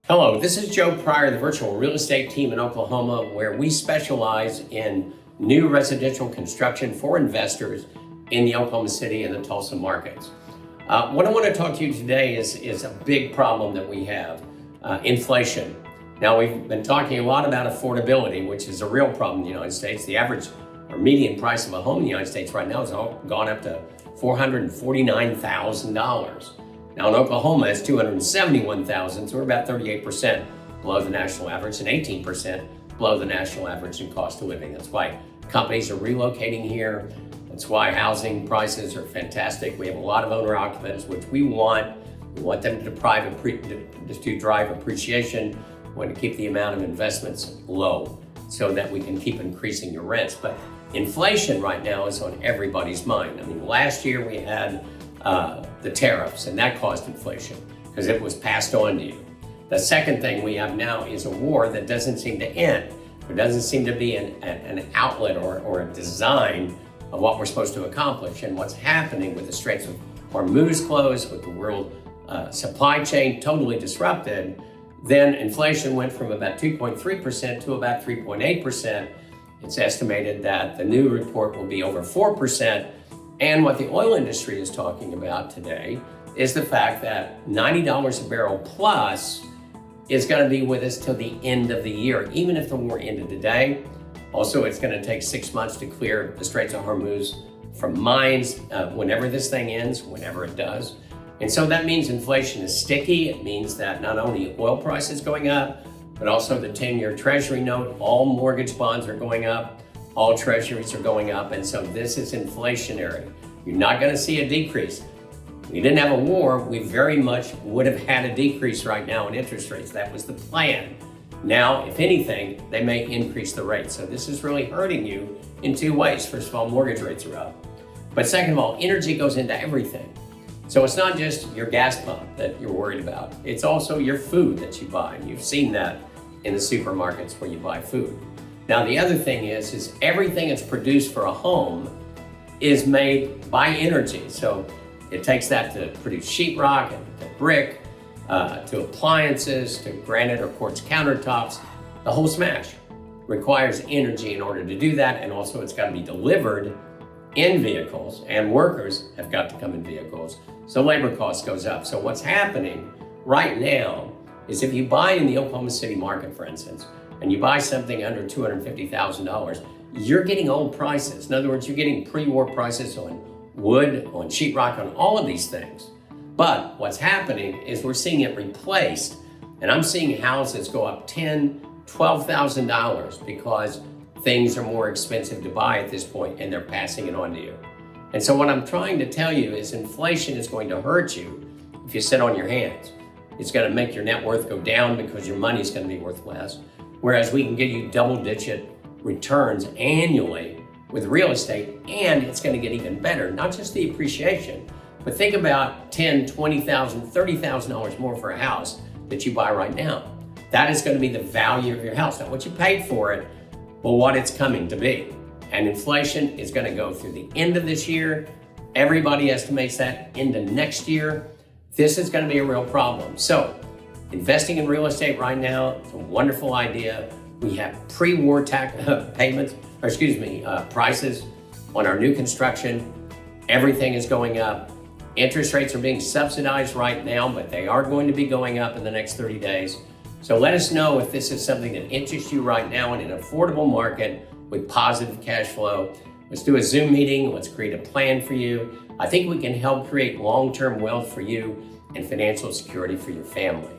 Hello, this is Joe Pryor, the virtual real estate team in Oklahoma, where we specialize in new residential construction for investors in the Oklahoma City and the Tulsa markets. What I want to talk to you today is a big problem that we have, inflation. Now, we've been talking a lot about affordability, which is a real problem in the United States. The average or median price of a home in the United States right now has gone up to $449,000. Now in Oklahoma, it's $271,000, so we're about 38% below the national average and 18% below the national average in cost of living. That's why companies are relocating here. That's why housing prices are fantastic. We have a lot of owner occupants, which we want. We want them to drive appreciation. We want to keep the amount of investments low so that we can keep increasing your rents. But inflation right now is on everybody's mind. I mean, last year we had the tariffs, and that caused inflation because it was passed on to you. The second thing we have now is a war that doesn't seem to end. There doesn't seem to be an outlet or a design of what we're supposed to accomplish. And what's happening with the Straits of Hormuz closed, with the world supply chain totally disrupted, then inflation went from about 2.3% to about 3.8%. It's estimated that the new report will be over 4%. And what the oil industry is talking about today is the fact that $90 a barrel plus is going to be with us till the end of the year, even if the war ended today. Also, it's going to take 6 months to clear the Straits of Hormuz from mines whenever this thing ends, whenever it does. And so that means inflation is sticky. It means that not only oil prices going up, but also the 10-year Treasury note, all mortgage bonds are going up. All treasuries are going up, and so this is inflationary. You're not going to see a decrease. If we didn't have a war, we very much would have had a decrease right now in interest rates. That was the plan. Now, if anything, they may increase the rate. So this is really hurting you in two ways. First of all, mortgage rates are up. But second of all, energy goes into everything. So it's not just your gas pump that you're worried about. It's also your food that you buy. You've seen that in the supermarkets where you buy food. Now, the other thing is everything that's produced for a home is made by energy. So it takes that to produce sheetrock and to brick, to appliances, to granite or quartz countertops. The whole smash requires energy in order to do that. And also it's got to be delivered in vehicles, and workers have got to come in vehicles. So labor cost goes up. So what's happening right now is if you buy in the Oklahoma City market, for instance, and you buy something under $250,000, you're getting old prices. In other words, you're getting pre-war prices on wood, on sheetrock, on all of these things. But what's happening is we're seeing it replaced, and I'm seeing houses go up $10,000, $12,000 because things are more expensive to buy at this point, and they're passing it on to you. And so what I'm trying to tell you is inflation is going to hurt you if you sit on your hands. It's going to make your net worth go down because your money is going to be worth less. Whereas we can get you double-digit returns annually with real estate, and it's going to get even better. Not just the appreciation, but think about $10,000, $20,000, $30,000 more for a house that you buy right now. That is going to be the value of your house, not what you paid for it, but what it's coming to be. And inflation is going to go through the end of this year. Everybody estimates that into next year. This is going to be a real problem. So investing in real estate right now is a wonderful idea. We have pre-war tax prices on our new construction. Everything is going up. Interest rates are being subsidized right now, but they are going to be going up in the next 30 days. So let us know if this is something that interests you right now in an affordable market with positive cash flow. Let's do a Zoom meeting. Let's create a plan for you. I think we can help create long-term wealth for you and financial security for your family.